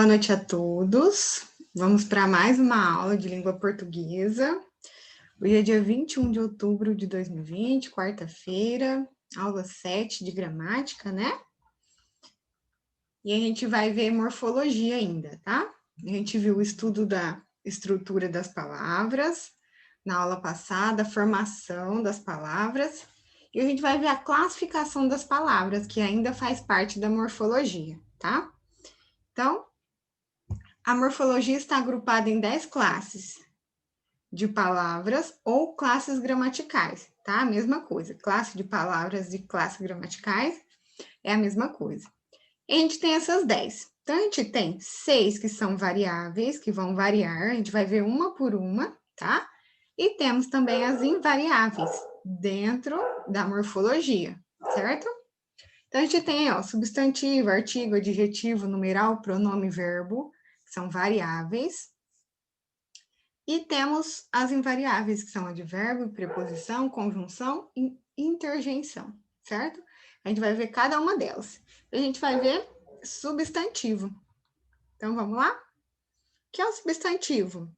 Boa noite a todos. Vamos para mais uma aula de língua portuguesa. Hoje é dia 21 de outubro de 2020, quarta-feira, aula 7 de gramática, né? E a gente vai ver morfologia ainda, tá? A gente viu o estudo da estrutura das palavras na aula passada, a formação das palavras, e a gente vai ver a classificação das palavras, que ainda faz parte da morfologia, tá? Então, a morfologia está agrupada em 10 classes de palavras ou classes gramaticais, tá? A mesma coisa. Classe de palavras e classes gramaticais é a mesma coisa. E a gente tem essas 10. Então, a gente tem 6 que são variáveis, que vão variar, a gente vai ver uma por uma, tá? E temos também as invariáveis dentro da morfologia, certo? Então, a gente tem, ó, substantivo, artigo, adjetivo, numeral, pronome, verbo, que são variáveis. E temos as invariáveis, que são advérbio, preposição, conjunção e interjeição, certo? A gente vai ver cada uma delas. A gente vai ver substantivo. Então, vamos lá? O que é o substantivo?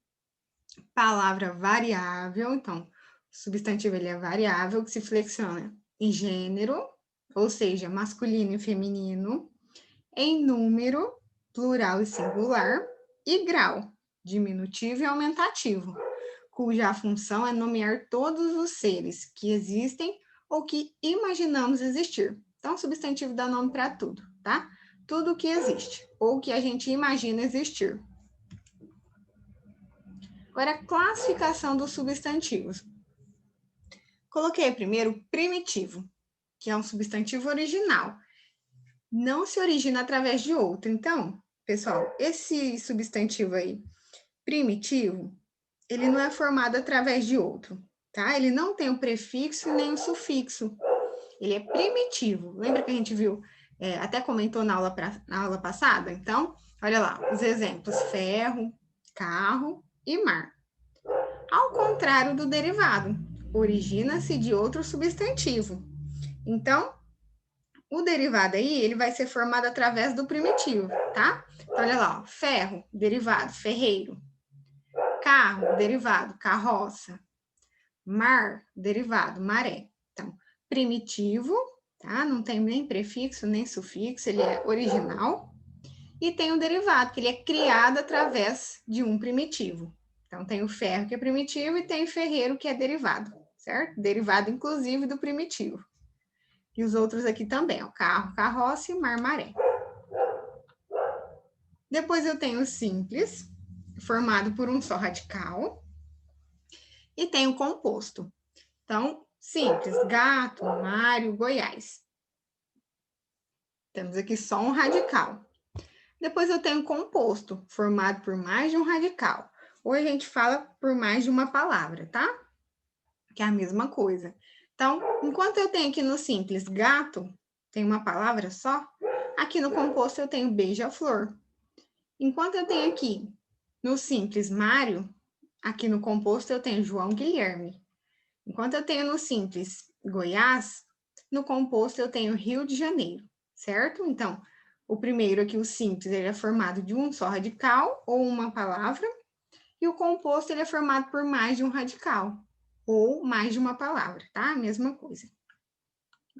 Palavra variável. Então, substantivo ele é variável, que se flexiona em gênero, ou seja, masculino e feminino, em número, plural e singular, e grau, diminutivo e aumentativo, cuja função é nomear todos os seres que existem ou que imaginamos existir. Então, substantivo dá nome para tudo, tá? Tudo que existe ou que a gente imagina existir. Agora, a classificação dos substantivos. Coloquei primeiro primitivo, que é um substantivo original. Não se origina através de outro. Então, pessoal, esse substantivo aí, primitivo, ele não é formado através de outro, tá? Ele não tem o prefixo nem o sufixo. Ele é primitivo. Lembra que a gente viu, até comentou na aula passada? Então, olha lá, os exemplos: ferro, carro e mar. Ao contrário do derivado, origina-se de outro substantivo. Então, o derivado aí, ele vai ser formado através do primitivo, tá? Então, olha lá, ó, ferro, derivado, ferreiro. Carro, derivado, carroça. Mar, derivado, maré. Então, primitivo, tá? Não tem nem prefixo, nem sufixo, ele é original. E tem o derivado, que ele é criado através de um primitivo. Então, tem o ferro, que é primitivo, e tem o ferreiro, que é derivado, certo? Derivado, inclusive, do primitivo. E os outros aqui também, ó, carro, carroça e mar, maré. Depois eu tenho o simples, formado por um só radical, e tenho o composto. Então, simples, gato, Mário, Goiás. Temos aqui só um radical. Depois eu tenho composto, formado por mais de um radical. Ou a gente fala por mais de uma palavra, tá? Que é a mesma coisa. Então, enquanto eu tenho aqui no simples gato, tem uma palavra só, aqui no composto eu tenho beija-flor. Enquanto eu tenho aqui no simples Mário, aqui no composto eu tenho João Guilherme. Enquanto eu tenho no simples Goiás, no composto eu tenho Rio de Janeiro, certo? Então, o primeiro aqui, o simples, ele é formado de um só radical ou uma palavra, e o composto ele é formado por mais de um radical ou mais de uma palavra, tá? A mesma coisa.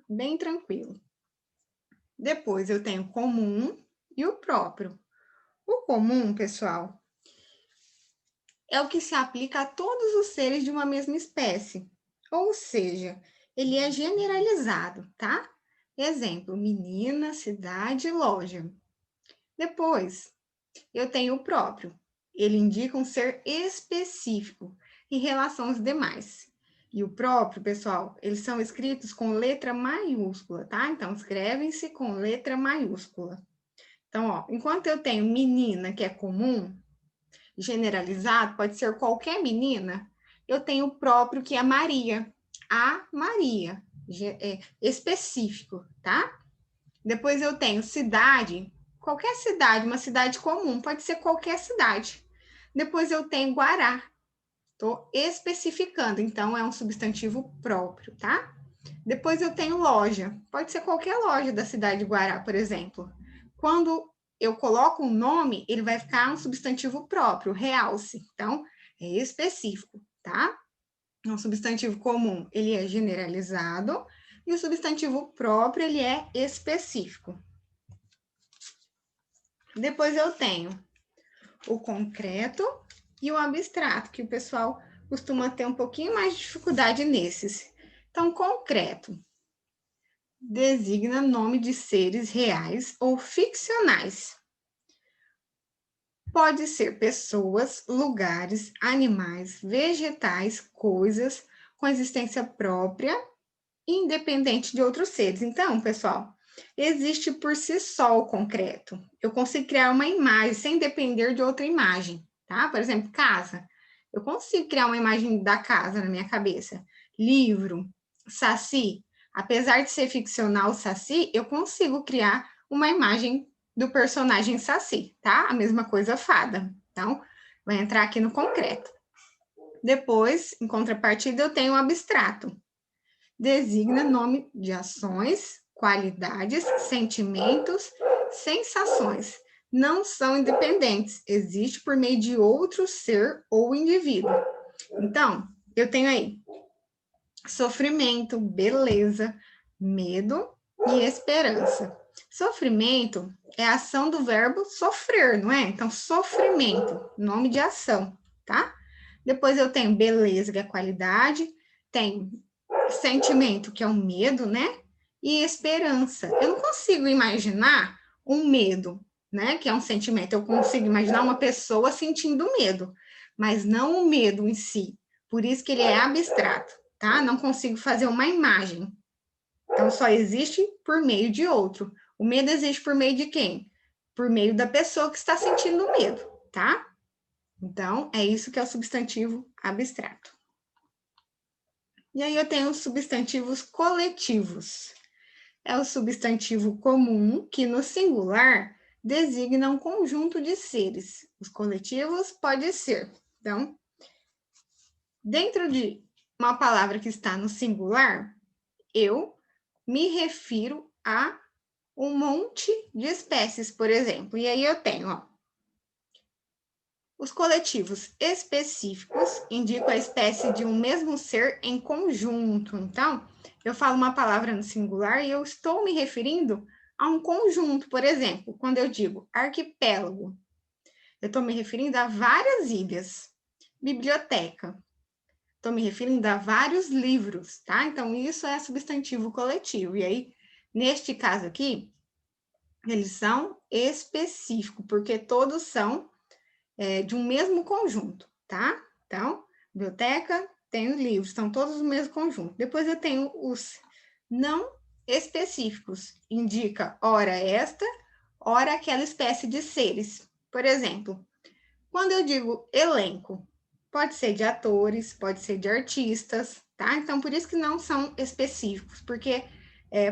Bem tranquilo. Depois eu tenho comum e o próprio. O comum, pessoal, é o que se aplica a todos os seres de uma mesma espécie. Ou seja, ele é generalizado, tá? Exemplo, menina, cidade, loja. Depois, eu tenho o próprio. Ele indica um ser específico em relação aos demais. E o próprio, pessoal, eles são escritos com letra maiúscula, tá? Então, escrevem-se com letra maiúscula. Então, ó, enquanto eu tenho menina, que é comum, generalizado, pode ser qualquer menina, eu tenho o próprio, que é Maria. A Maria, específico, tá? Depois eu tenho cidade, qualquer cidade, uma cidade comum, pode ser qualquer cidade. Depois eu tenho Guará, estou especificando, então é um substantivo próprio, tá? Depois eu tenho loja, pode ser qualquer loja da cidade de Guará, por exemplo. Quando eu coloco um nome, ele vai ficar um substantivo próprio, realce. Então, é específico, tá? Um substantivo comum, ele é generalizado, e o substantivo próprio, ele é específico. Depois eu tenho o concreto e o abstrato, que o pessoal costuma ter um pouquinho mais de dificuldade nesses. Então, concreto designa nome de seres reais ou ficcionais. Pode ser pessoas, lugares, animais, vegetais, coisas com existência própria, independente de outros seres. Então, pessoal, existe por si só o concreto. Eu consigo criar uma imagem sem depender de outra imagem, tá? Por exemplo, casa. Eu consigo criar uma imagem da casa na minha cabeça. Livro, saci. Apesar de ser ficcional o saci, eu consigo criar uma imagem do personagem saci, tá? A mesma coisa fada. Então, vai entrar aqui no concreto. Depois, em contrapartida, eu tenho o abstrato. Designa nome de ações, qualidades, sentimentos, sensações. Não são independentes, existe por meio de outro ser ou indivíduo. Então, eu tenho aí sofrimento, beleza, medo e esperança. Sofrimento é a ação do verbo sofrer, não é? Então, sofrimento, nome de ação, tá? Depois eu tenho beleza, que é qualidade, tem sentimento, que é o medo, né? E esperança. Eu não consigo imaginar um medo, né? Que é um sentimento. Eu consigo imaginar uma pessoa sentindo medo, mas não o medo em si. Por isso que ele é abstrato, tá? Não consigo fazer uma imagem. Então, só existe por meio de outro. O medo existe por meio de quem? Por meio da pessoa que está sentindo medo, tá? Então, é isso que é o substantivo abstrato. E aí eu tenho os substantivos coletivos. É o substantivo comum que, no singular, designa um conjunto de seres. Os coletivos pode ser. Então, dentro de uma palavra que está no singular, eu me refiro a um monte de espécies, por exemplo. E aí eu tenho, ó, os coletivos específicos indicam a espécie de um mesmo ser em conjunto. Então, eu falo uma palavra no singular e eu estou me referindo a um conjunto. Por exemplo, quando eu digo arquipélago, eu estou me referindo a várias ilhas. Biblioteca, estou me referindo a vários livros, tá? Então, isso é substantivo coletivo. E aí, neste caso aqui, eles são específicos, porque todos são de um mesmo conjunto, tá? Então, biblioteca tem os livros, estão todos no mesmo conjunto. Depois eu tenho os não específicos, indica ora esta, ora aquela espécie de seres. Por exemplo, quando eu digo elenco, pode ser de atores, pode ser de artistas, tá? Então, por isso que não são específicos, porque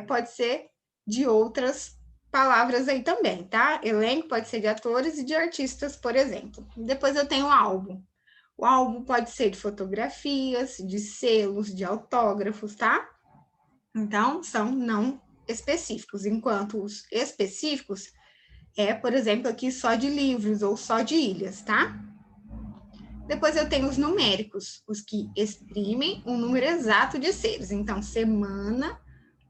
pode ser de outras palavras aí também, tá? Elenco pode ser de atores e de artistas, por exemplo. Depois eu tenho o álbum. O álbum pode ser de fotografias, de selos, de autógrafos, tá? Então, são não específicos, enquanto os específicos por exemplo, aqui só de livros ou só de ilhas, tá? Depois eu tenho os numéricos, os que exprimem um número exato de seres. Então, semana,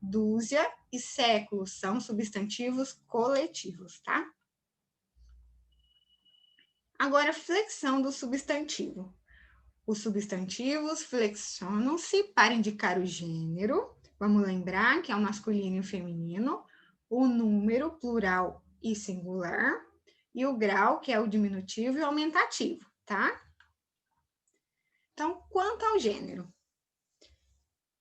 dúzia e século são substantivos coletivos, tá? Agora, flexão do substantivo. Os substantivos flexionam-se para indicar o gênero. Vamos lembrar que é o masculino e o feminino, o número, plural e singular, e o grau, que é o diminutivo e o aumentativo, tá? Então, quanto ao gênero,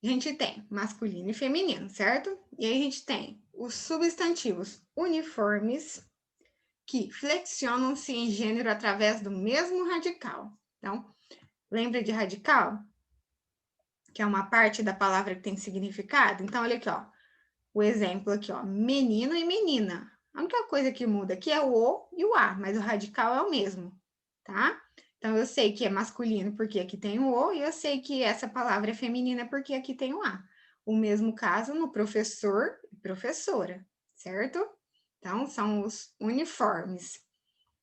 a gente tem masculino e feminino, certo? E aí a gente tem os substantivos uniformes, que flexionam-se em gênero através do mesmo radical. Então, lembra de radical? Que é uma parte da palavra que tem significado? Então, olha aqui, ó. O exemplo aqui, ó. Menino e menina. A única coisa que muda aqui é o O e o A, mas o radical é o mesmo, tá? Então, eu sei que é masculino porque aqui tem o O, e eu sei que essa palavra é feminina porque aqui tem o A. O mesmo caso no professor e professora, certo? Então, são os uniformes.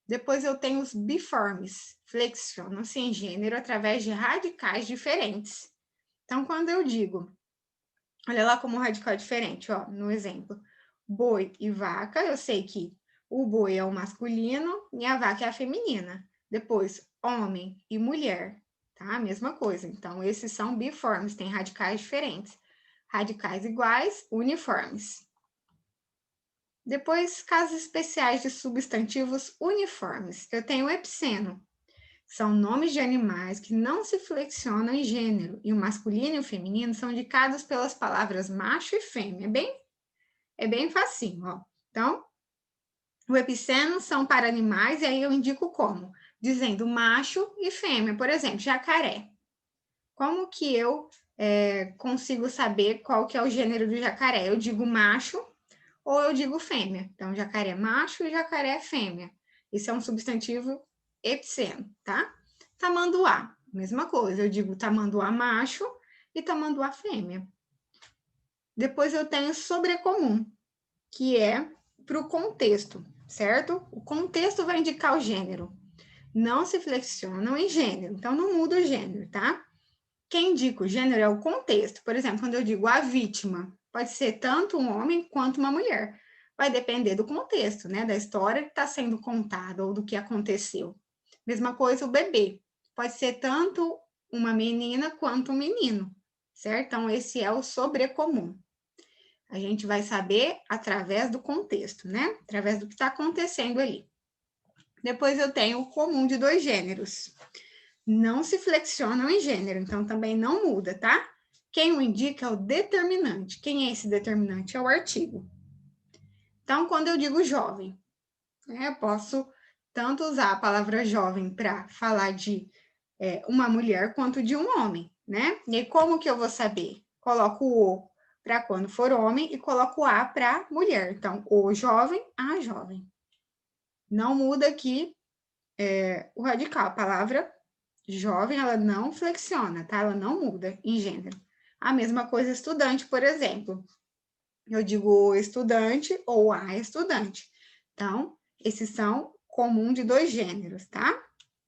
Depois eu tenho os biformes, flexionam-se em gênero através de radicais diferentes. Então, quando eu digo, olha lá como um radical é diferente, ó, no exemplo, boi e vaca, eu sei que o boi é o masculino e a vaca é a feminina. Depois, homem e mulher, tá? Mesma coisa. Então, esses são biformes, têm radicais diferentes. Radicais iguais, uniformes. Depois, casos especiais de substantivos uniformes. Eu tenho o epiceno. São nomes de animais que não se flexionam em gênero, e o masculino e o feminino são indicados pelas palavras macho e fêmea. É bem facinho, ó. Então, o epiceno são para animais, e aí eu indico como? Dizendo macho e fêmea. Por exemplo, jacaré. Como que eu consigo saber qual que é o gênero do jacaré? Eu digo macho ou eu digo fêmea. Então, jacaré macho e jacaré fêmea. Isso é um substantivo epiceno, tá? Tamanduá, mesma coisa. Eu digo tamanduá macho e tamanduá fêmea. Depois eu tenho sobrecomum, que é para o contexto, certo? O contexto vai indicar o gênero. Não se flexionam em gênero, então não muda o gênero, tá? Quem indica o gênero é o contexto. Por exemplo, quando eu digo a vítima, pode ser tanto um homem quanto uma mulher. Vai depender do contexto, né? Da história que está sendo contada ou do que aconteceu. Mesma coisa o bebê. Pode ser tanto uma menina quanto um menino, certo? Então, esse é o sobrecomum. A gente vai saber através do contexto, né? Através do que está acontecendo ali. Depois eu tenho o comum de dois gêneros. Não se flexionam em gênero, então também não muda, tá? Quem o indica é o determinante. Quem é esse determinante? É o artigo. Então, quando eu digo jovem, eu posso tanto usar a palavra jovem para falar de uma mulher quanto de um homem, né? E aí, como que eu vou saber? Coloco o para quando for homem e coloco o a para mulher. Então, o jovem, a jovem. Não muda aqui o radical. A palavra jovem, ela não flexiona, tá? Ela não muda em gênero. A mesma coisa estudante, por exemplo. Eu digo estudante ou a estudante. Então, esses são comum de dois gêneros, tá?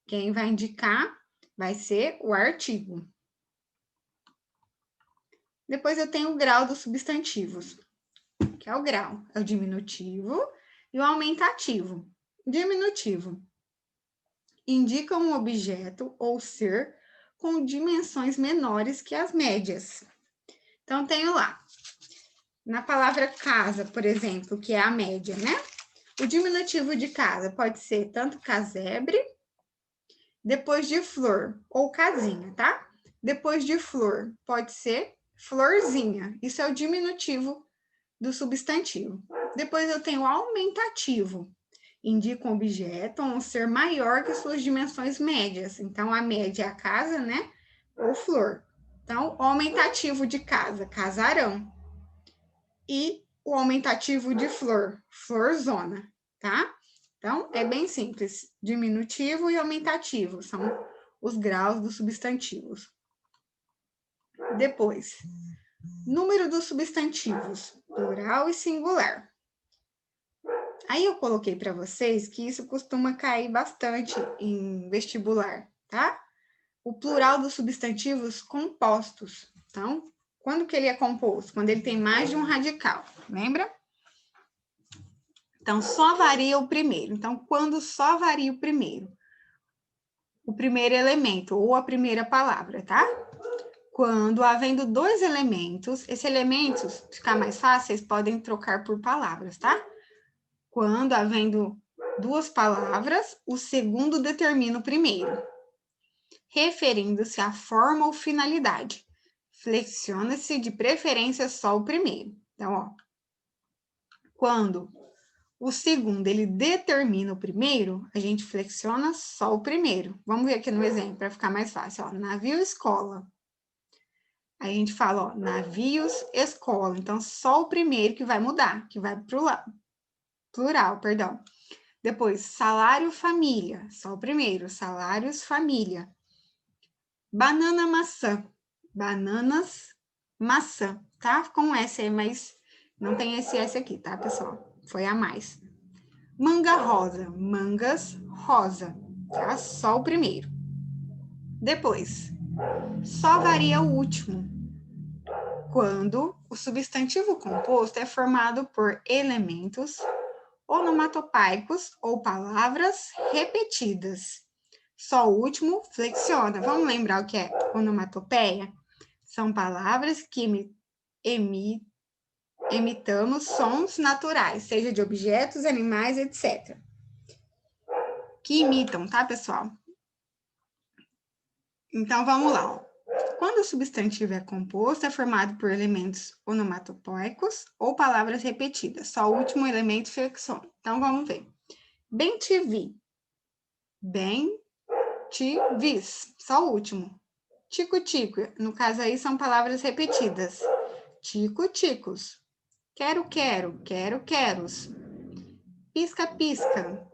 Quem vai indicar vai ser o artigo. Depois eu tenho o grau dos substantivos, que é o grau, é o diminutivo e o aumentativo. Diminutivo indica um objeto ou ser com dimensões menores que as médias. Então, tenho lá, na palavra casa, por exemplo, que é a média, né? O diminutivo de casa pode ser tanto casebre, depois de flor, ou casinha, tá? Depois de flor, pode ser florzinha. Isso é o diminutivo do substantivo. Depois eu tenho o aumentativo. Indica um objeto ou um ser maior que suas dimensões médias. Então, a média é a casa, né? Ou flor. Então, o aumentativo de casa, casarão. E o aumentativo de flor, florzona, tá? Então, é bem simples. Diminutivo e aumentativo são os graus dos substantivos. Depois, número dos substantivos, plural e singular. Aí eu coloquei para vocês que isso costuma cair bastante em vestibular, tá? O plural dos substantivos compostos. Então, quando que ele é composto? Quando ele tem mais de um radical, lembra? Então, só varia o primeiro. Então, quando só varia o primeiro elemento ou a primeira palavra, tá? Quando havendo dois elementos, esses elementos, ficar mais fácil, vocês podem trocar por palavras, tá? Quando havendo duas palavras, o segundo determina o primeiro, referindo-se à forma ou finalidade. Flexiona-se de preferência só o primeiro. Então, ó, quando o segundo ele determina o primeiro, a gente flexiona só o primeiro. Vamos ver aqui no exemplo para ficar mais fácil. Ó, navio, escola. Aí a gente fala, ó, navios, escola. Então, só o primeiro que vai mudar, que vai para o plural, perdão. Depois, salário, família. Só o primeiro, salários, família. Banana, maçã. Bananas, maçã, tá? Com S aí, mas não tem esse S aqui, tá, pessoal? Foi a mais. Manga rosa, mangas rosa, tá? Só o primeiro. Depois, só varia o último, quando o substantivo composto é formado por elementos onomatopeicos ou palavras repetidas. Só o último flexiona. Vamos lembrar o que é onomatopeia? São palavras que imitamos sons naturais, seja de objetos, animais, etc. Que imitam, tá, pessoal? Então, vamos lá. Ó. Quando o substantivo é composto, é formado por elementos onomatopeicos ou palavras repetidas. Só o último elemento flexiona. Então, vamos ver. Bem te vi. Bem te vis. Só o último. Tico-tico. No caso aí, são palavras repetidas. Tico-ticos. Quero-quero. Quero-queros. Pisca-pisca.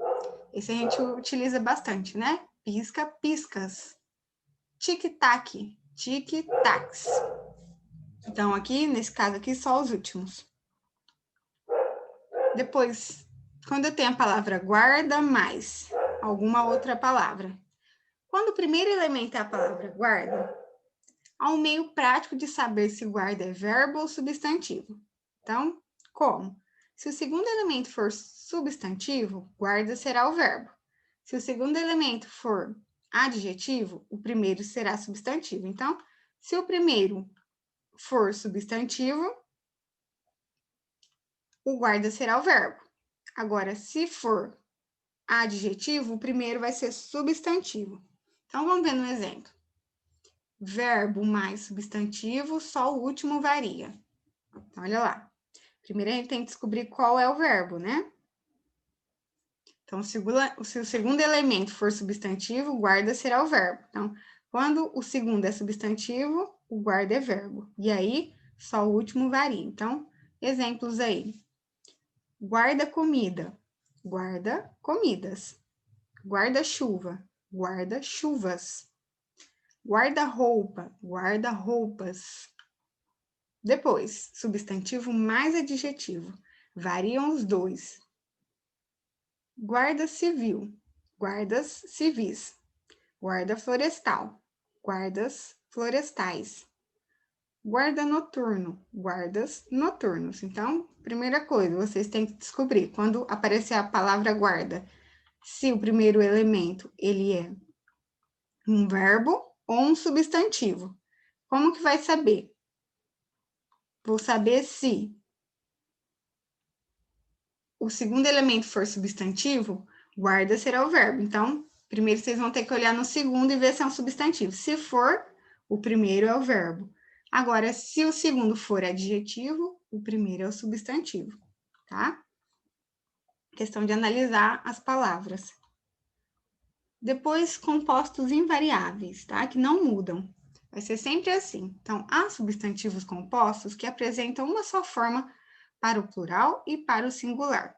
Esse a gente utiliza bastante, né? Pisca-piscas. Tic-tac. Tic-tacs. Então, aqui, nesse caso aqui, só os últimos. Depois, quando eu tenho a palavra guarda mais alguma outra palavra. Quando o primeiro elemento é a palavra guarda, há um meio prático de saber se guarda é verbo ou substantivo. Então, como? Se o segundo elemento for substantivo, guarda será o verbo. Se o segundo elemento for adjetivo, o primeiro será substantivo. Então, se o primeiro for substantivo, o guarda será o verbo. Agora, se for adjetivo, o primeiro vai ser substantivo. Então, vamos ver no exemplo. Verbo mais substantivo, só o último varia. Então, olha lá. Primeiro a gente tem que descobrir qual é o verbo, né? Então, se o segundo elemento for substantivo, o guarda será o verbo. Então, quando o segundo é substantivo, o guarda é verbo. E aí, só o último varia. Então, exemplos aí. Guarda comida, guarda comidas. Guarda-chuva, guarda-chuvas. Guarda-roupa, guarda-roupas. Depois, substantivo mais adjetivo. Variam os dois. Guarda civil, guardas civis. Guarda florestal, guardas florestais. Guarda noturno, guardas noturnos. Então, primeira coisa, vocês têm que descobrir, quando aparecer a palavra guarda, se o primeiro elemento, ele é um verbo ou um substantivo. Como que vai saber? Vou saber se o segundo elemento for substantivo, guarda será o verbo. Então, primeiro vocês vão ter que olhar no segundo e ver se é um substantivo. Se for, o primeiro é o verbo. Agora, se o segundo for adjetivo, o primeiro é o substantivo, tá? Questão de analisar as palavras. Depois, compostos invariáveis, tá? Que não mudam. Vai ser sempre assim. Então, há substantivos compostos que apresentam uma só forma para o plural e para o singular.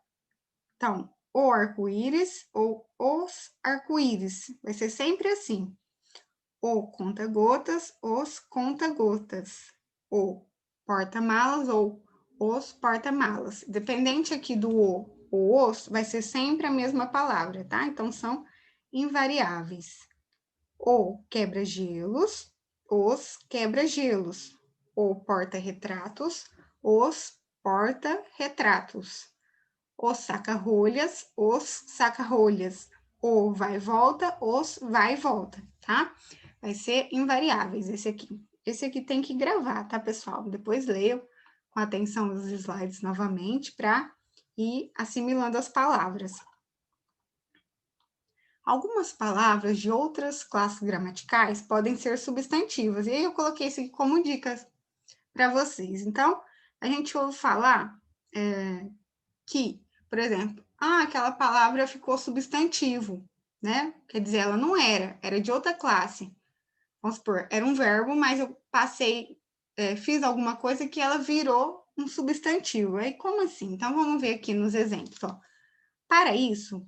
Então, o arco-íris ou os arco-íris. Vai ser sempre assim. O conta-gotas, os conta-gotas. O porta-malas ou os porta-malas. Dependente aqui do o ou os, vai ser sempre a mesma palavra, tá? Então, são invariáveis. O quebra-gelos, os quebra-gelos. O porta-retratos, os porta-retratos. Os saca-rolhas, os saca-rolhas. O vai e volta, os vai e volta, tá? Vai ser invariáveis esse aqui. Esse aqui tem que gravar, tá, pessoal? Depois leio com atenção os slides novamente para ir assimilando as palavras. Algumas palavras de outras classes gramaticais podem ser substantivas, e aí eu coloquei isso aqui como dicas para vocês. Então, a gente ouve falar que, por exemplo, aquela palavra ficou substantivo, né? Quer dizer, ela não era de outra classe. Vamos supor, era um verbo, mas eu fiz alguma coisa que ela virou um substantivo. Aí, como assim? Então, vamos ver aqui nos exemplos, ó. Para isso,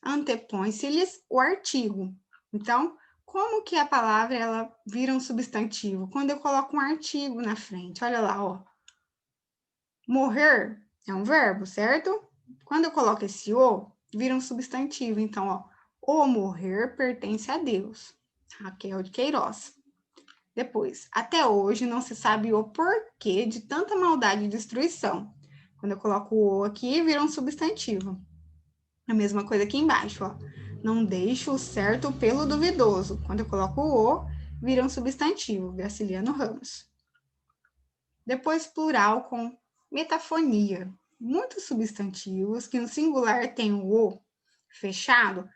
antepõe-se-lhes o artigo. Então, como que a palavra ela vira um substantivo? Quando eu coloco um artigo na frente. Olha lá, ó. Morrer é um verbo, certo? Quando eu coloco esse o, vira um substantivo. Então, ó, o morrer pertence a Deus. Raquel de Queiroz. Depois, até hoje não se sabe o porquê de tanta maldade e destruição. Quando eu coloco o aqui, vira um substantivo. A mesma coisa aqui embaixo, ó. Não deixo o certo pelo duvidoso. Quando eu coloco o, vira um substantivo. Graciliano Ramos. Depois, plural com metafonia. Muitos substantivos que no singular têm o O fechado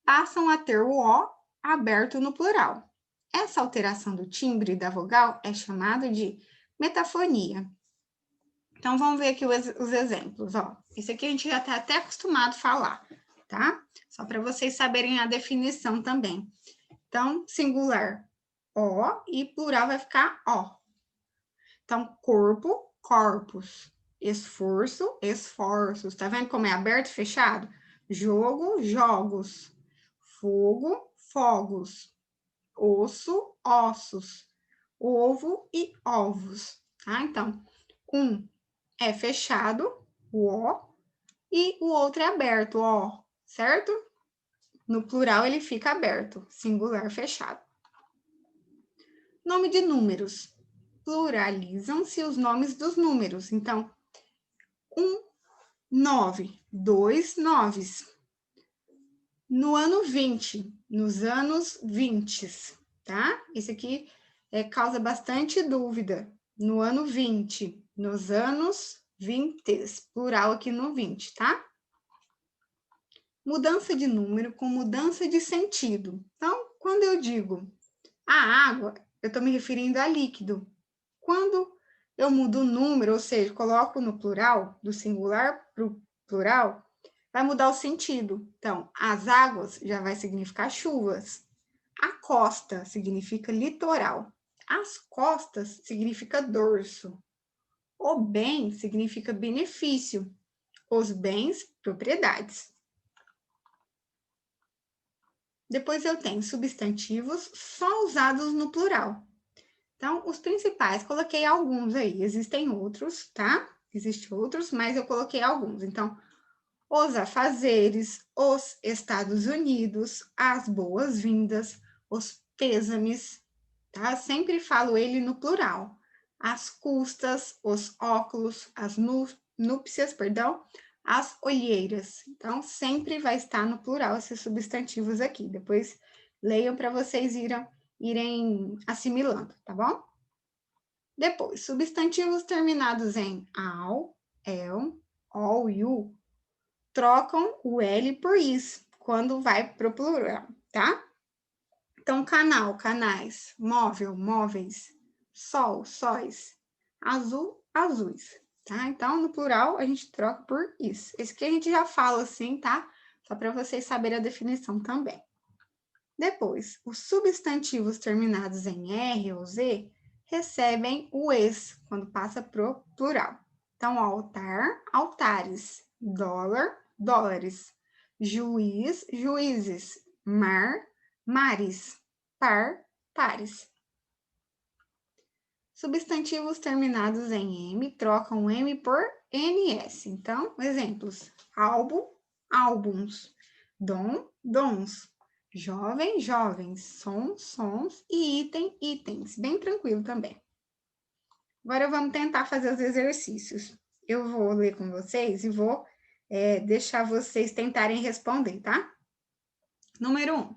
passam a ter o O aberto no plural. Essa alteração do timbre da vogal é chamada de metafonia. Então, vamos ver aqui os exemplos. Ó. Esse aqui a gente já está até acostumado a falar, tá? Só para vocês saberem a definição também. Então, singular, O, e plural vai ficar O. Então, corpo, corpos. Esforço, esforços. Tá vendo como é aberto e fechado? Jogo, jogos. Fogo, fogos. Osso, ossos. Ovo e ovos. Tá? Então, um é fechado, o O, e o outro é aberto, o O, certo? No plural ele fica aberto, singular fechado. Nome de números. Pluralizam-se os nomes dos números. Então, 9, 2 noves. No ano 20, nos anos 20, tá? Esse aqui causa bastante dúvida. No ano 20, nos anos 20, plural aqui no 20, tá? Mudança de número com mudança de sentido. Então, quando eu digo a água, eu estou me referindo a líquido. Quando eu mudo o número, ou seja, coloco no plural, do singular para o plural, vai mudar o sentido. Então, as águas já vai significar chuvas. A costa significa litoral. As costas significa dorso. O bem significa benefício. Os bens, propriedades. Depois eu tenho substantivos só usados no plural. Então, os principais, coloquei alguns aí. Existem outros, tá? Existem outros, mas eu coloquei alguns. Então, os afazeres, os Estados Unidos, as boas-vindas, os pêsames, tá? Sempre falo ele no plural. As custas, os óculos, as núpcias, perdão, as olheiras. Então, sempre vai estar no plural esses substantivos aqui. Depois leiam para vocês irem assimilando, tá bom? Depois, substantivos terminados em al, el, ol e u trocam o L por is quando vai para o plural, tá? Então, canal, canais, móvel, móveis, sol, sóis, azul, azuis, tá? Então, no plural, a gente troca por is. Esse aqui a gente já fala assim, tá? Só para vocês saberem a definição também. Depois, os substantivos terminados em R ou Z recebem o es quando passa pro plural. Então, altar, altares, dólar, dólares, juiz, juízes, mar, mares, par, pares. Substantivos terminados em M trocam M por NS. Então, exemplos: álbum, álbuns, dom, dons, jovem, jovens, som, sons e item, itens. Bem tranquilo também. Agora vamos tentar fazer os exercícios. Eu vou ler com vocês e vou deixar vocês tentarem responder, tá? Número 1.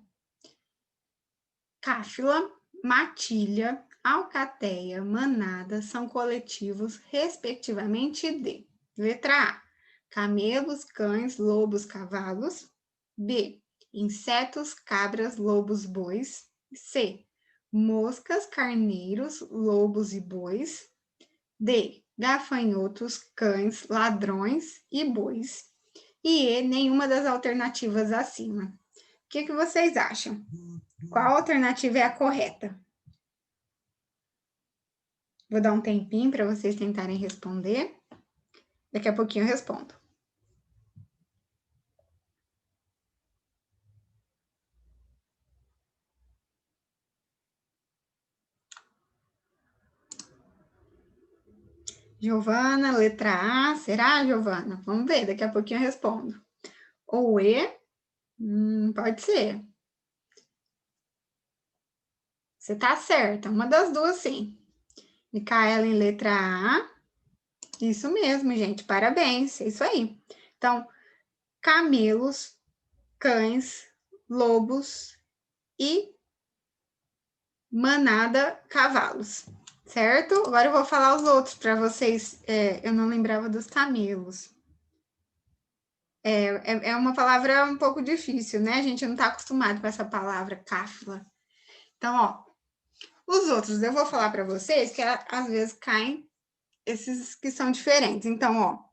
Cáfila, matilha, alcateia, manada são coletivos, respectivamente, de: letra A, camelos, cães, lobos, cavalos. B, insetos, cabras, lobos, bois. C, moscas, carneiros, lobos e bois. D, gafanhotos, cães, ladrões e bois. E E, nenhuma das alternativas acima. O que vocês acham? Qual alternativa é a correta? Vou dar um tempinho para vocês tentarem responder. Daqui a pouquinho eu respondo. Giovana, letra A. Será, Giovana? Vamos ver, daqui a pouquinho eu respondo. ou E? Pode ser. Você está certa, uma das duas, sim. Micaela em letra A. Isso mesmo, gente, parabéns, é isso aí. Então, camelos, cães, lobos e manada, cavalos, certo? Agora eu vou falar os outros para vocês. Eu não lembrava dos camelos. É uma palavra um pouco difícil, né? A gente não está acostumado com essa palavra, cáfila. Então, ó, os outros eu vou falar para vocês que às vezes caem esses que são diferentes. Então, ó,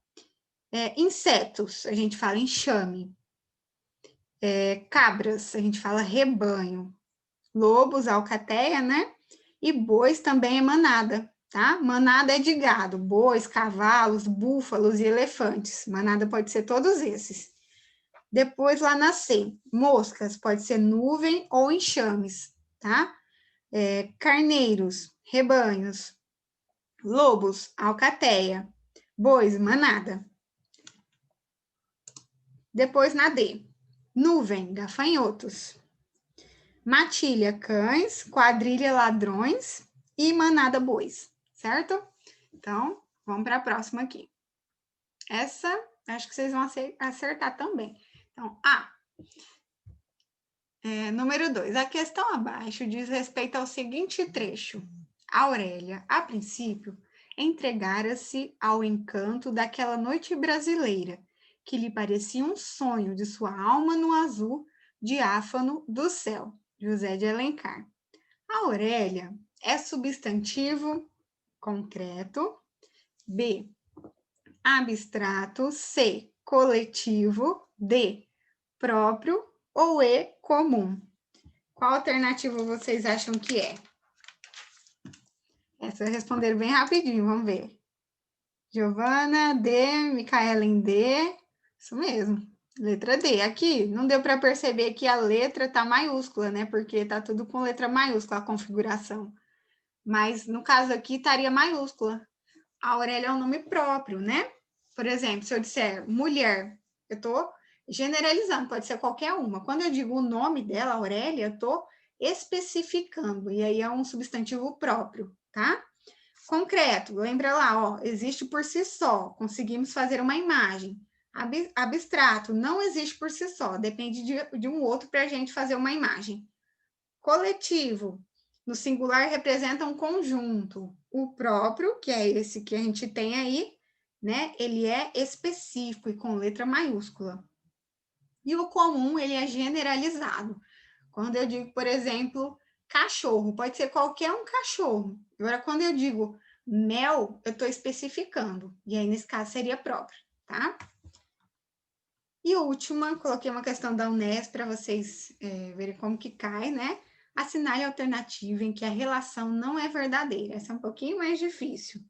insetos, a gente fala enxame. Cabras, a gente fala rebanho. Lobos, alcateia, né? E bois também é manada, tá? Manada é de gado, bois, cavalos, búfalos e elefantes. Manada pode ser todos esses. Depois, lá na C, moscas, pode ser nuvem ou enxames, tá? Carneiros, rebanhos. Lobos, alcateia. Bois, manada. Depois, na D, nuvem, gafanhotos. Matilha, cães. Quadrilha, ladrões. E manada, bois, certo? Então, vamos para a próxima aqui. Essa, acho que vocês vão acertar também. Então, A. Número 2. A questão abaixo diz respeito ao seguinte trecho. Aurélia, a princípio, entregara-se ao encanto daquela noite brasileira, que lhe parecia um sonho de sua alma no azul diáfano do céu. José de Alencar. A Aurélia é substantivo concreto. B. Abstrato. C. Coletivo. D. Próprio. Ou E. Comum. Qual alternativa vocês acham que é? Essa responderam bem rapidinho, vamos ver. Giovana, D. Micaela em D. Isso mesmo. Letra D. Aqui não deu para perceber que a letra tá maiúscula, né? Porque tá tudo com letra maiúscula a configuração. Mas no caso aqui estaria maiúscula. A Aurélia é um nome próprio, né? Por exemplo, se eu disser mulher, eu estou generalizando, pode ser qualquer uma. Quando eu digo o nome dela, Aurélia, eu estou especificando, e aí é um substantivo próprio, tá? Concreto, lembra lá, ó, existe por si só, conseguimos fazer uma imagem. Abstrato, não existe por si só, depende de um outro para a gente fazer uma imagem. Coletivo, no singular representa um conjunto. O próprio, que é esse que a gente tem aí, né? Ele é específico e com letra maiúscula. E o comum, ele é generalizado. Quando eu digo, por exemplo, cachorro, pode ser qualquer um cachorro. Agora, quando eu digo mel, eu estou especificando. E aí, nesse caso, seria próprio, tá? E última, coloquei uma questão da Unesp para vocês verem como que cai, né? Assinale a alternativa em que a relação não é verdadeira. Essa é um pouquinho mais difícil.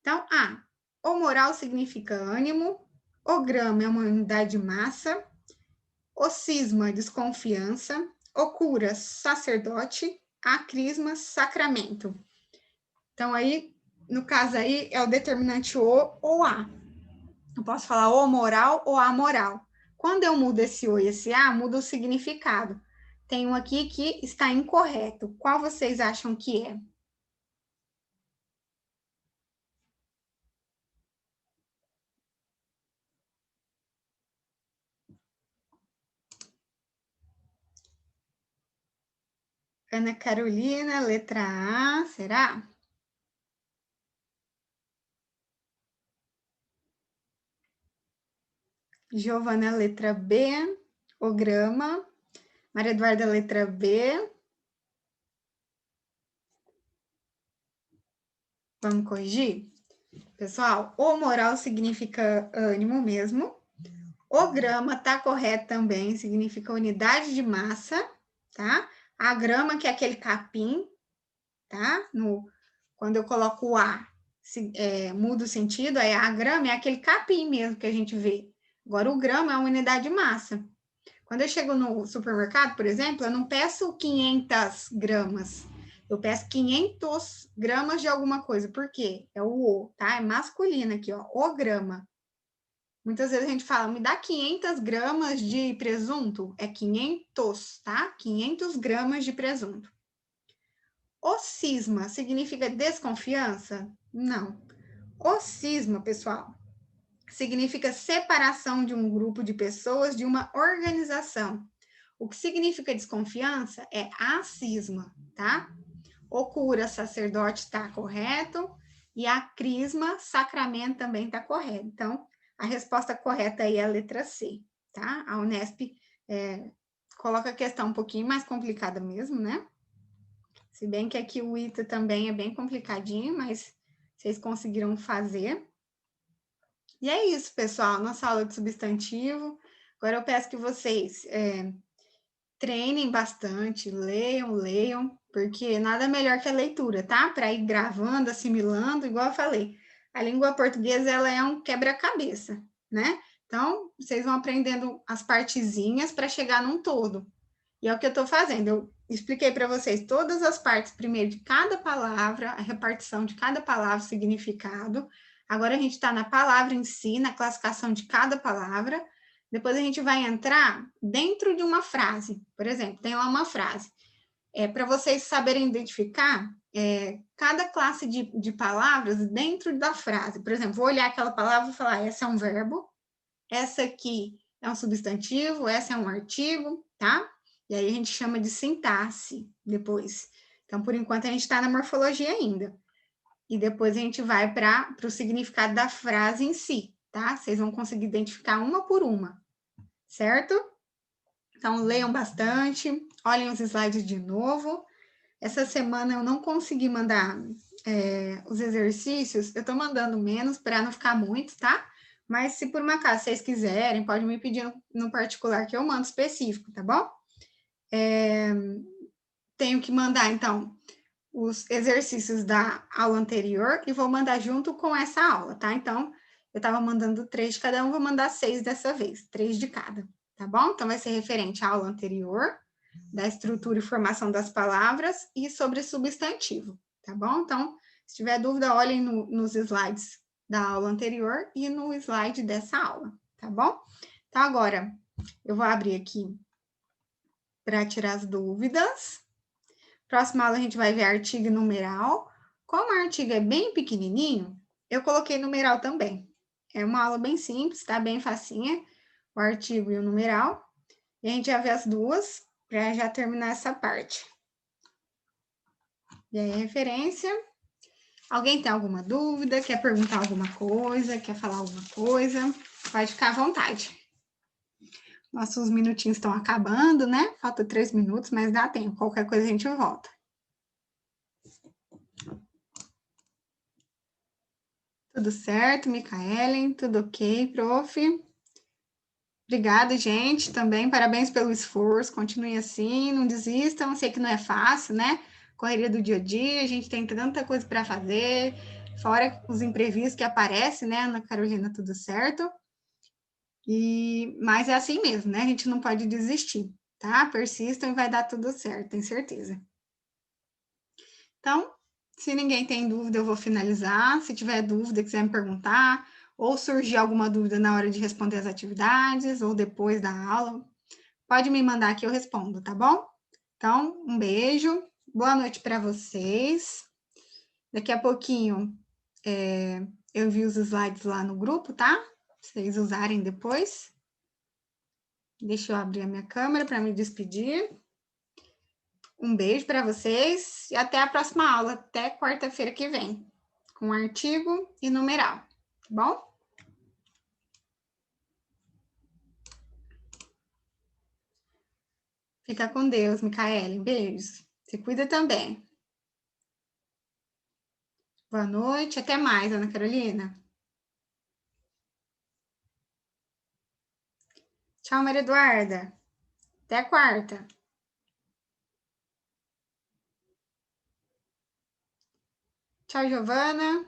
Então, A. O moral significa ânimo. O grama é uma unidade de massa. O cisma, desconfiança. O cura, sacerdote. A crisma, sacramento. Então, aí, no caso aí, é o determinante O ou A. Eu posso falar o moral ou amoral. Quando eu mudo esse O e esse A, muda o significado. Tem um aqui que está incorreto. Qual vocês acham que é? Ana Carolina, letra A, será? Giovana, letra B, o grama. Maria Eduarda, letra B. Vamos corrigir? Pessoal, o moral significa ânimo mesmo. O grama tá correto também, significa unidade de massa, tá? A grama, que é aquele capim, tá? Quando eu coloco o A, muda o sentido, aí a grama é aquele capim mesmo que a gente vê. Agora, o grama é uma unidade de massa. Quando eu chego no supermercado, por exemplo, eu não peço 500 gramas, eu peço 500 gramas de alguma coisa. Por quê? É o, tá? É masculino aqui, ó, o grama. Muitas vezes a gente fala, me dá 500 gramas de presunto. É 500, tá? 500 gramas de presunto. O cisma significa desconfiança? Não. O cisma, pessoal, significa separação de um grupo de pessoas de uma organização. O que significa desconfiança é acisma, tá? O cura, sacerdote, está correto. E a crisma, sacramento, também está correto. Então, a resposta correta aí é a letra C, tá? A Unesp coloca a questão um pouquinho mais complicada mesmo, né? Se bem que aqui o ITA também é bem complicadinho, mas vocês conseguiram fazer. E é isso, pessoal, nossa aula de substantivo. Agora eu peço que vocês treinem bastante, leiam, porque nada melhor que a leitura, tá? Para ir gravando, assimilando, igual eu falei. A língua portuguesa, ela é um quebra-cabeça, né? Então, vocês vão aprendendo as partezinhas para chegar num todo. E é o que eu estou fazendo. Eu expliquei para vocês todas as partes, primeiro, de cada palavra, a repartição de cada palavra, o significado. Agora a gente está na palavra em si, na classificação de cada palavra. Depois a gente vai entrar dentro de uma frase. Por exemplo, tem lá uma frase. Para vocês saberem identificar cada classe de palavras dentro da frase. Por exemplo, vou olhar aquela palavra e falar, essa é um verbo, essa aqui é um substantivo, essa é um artigo, tá? E aí a gente chama de sintaxe depois. Então, por enquanto, a gente está na morfologia ainda. E depois a gente vai para o significado da frase em si, tá? Vocês vão conseguir identificar uma por uma, certo? Então, leiam bastante, olhem os slides de novo. Essa semana eu não consegui mandar os exercícios, eu estou mandando menos para não ficar muito, tá? Mas se por uma acaso vocês quiserem, pode me pedir no particular que eu mando específico, tá bom? Tenho que mandar, então, os exercícios da aula anterior e vou mandar junto com essa aula, tá? Então, eu estava mandando 3 de cada um, vou mandar 6 dessa vez, 3 de cada, tá bom? Então, vai ser referente à aula anterior, da estrutura e formação das palavras e sobre substantivo, tá bom? Então, se tiver dúvida, olhem nos slides da aula anterior e no slide dessa aula, tá bom? Então, agora, eu vou abrir aqui para tirar as dúvidas. Próxima aula a gente vai ver artigo e numeral. Como o artigo é bem pequenininho, eu coloquei numeral também. É uma aula bem simples, tá? Bem facinha, o artigo e o numeral. E a gente já vê as duas, para já terminar essa parte. E aí, referência. Alguém tem alguma dúvida? Quer perguntar alguma coisa? Quer falar alguma coisa? Pode ficar à vontade. Nossos minutinhos estão acabando, né? Falta 3 minutos, mas dá tempo. Qualquer coisa a gente volta. Tudo certo, Micaelen? Tudo ok, prof? Obrigada, gente, também. Parabéns pelo esforço. Continue assim, não desistam. Sei que não é fácil, né? Correria do dia a dia, a gente tem tanta coisa para fazer, fora os imprevistos que aparecem, né, Ana Carolina? Tudo certo? Mas é assim mesmo, né? A gente não pode desistir, tá? Persistam e vai dar tudo certo, tenho certeza. Então, se ninguém tem dúvida, eu vou finalizar. Se tiver dúvida, quiser me perguntar, ou surgir alguma dúvida na hora de responder as atividades, ou depois da aula, pode me mandar que eu respondo, tá bom? Então, um beijo, boa noite para vocês. Daqui a pouquinho eu envio os slides lá no grupo, tá? Pra vocês usarem depois. Deixa eu abrir a minha câmera para me despedir. Um beijo para vocês e até a próxima aula, até quarta-feira que vem, com artigo e numeral, tá bom? Fica com Deus, Micaele. Beijos. Se cuida também. Boa noite, até mais, Ana Carolina. Tchau, Maria Eduarda. Até quarta. Tchau, Giovana.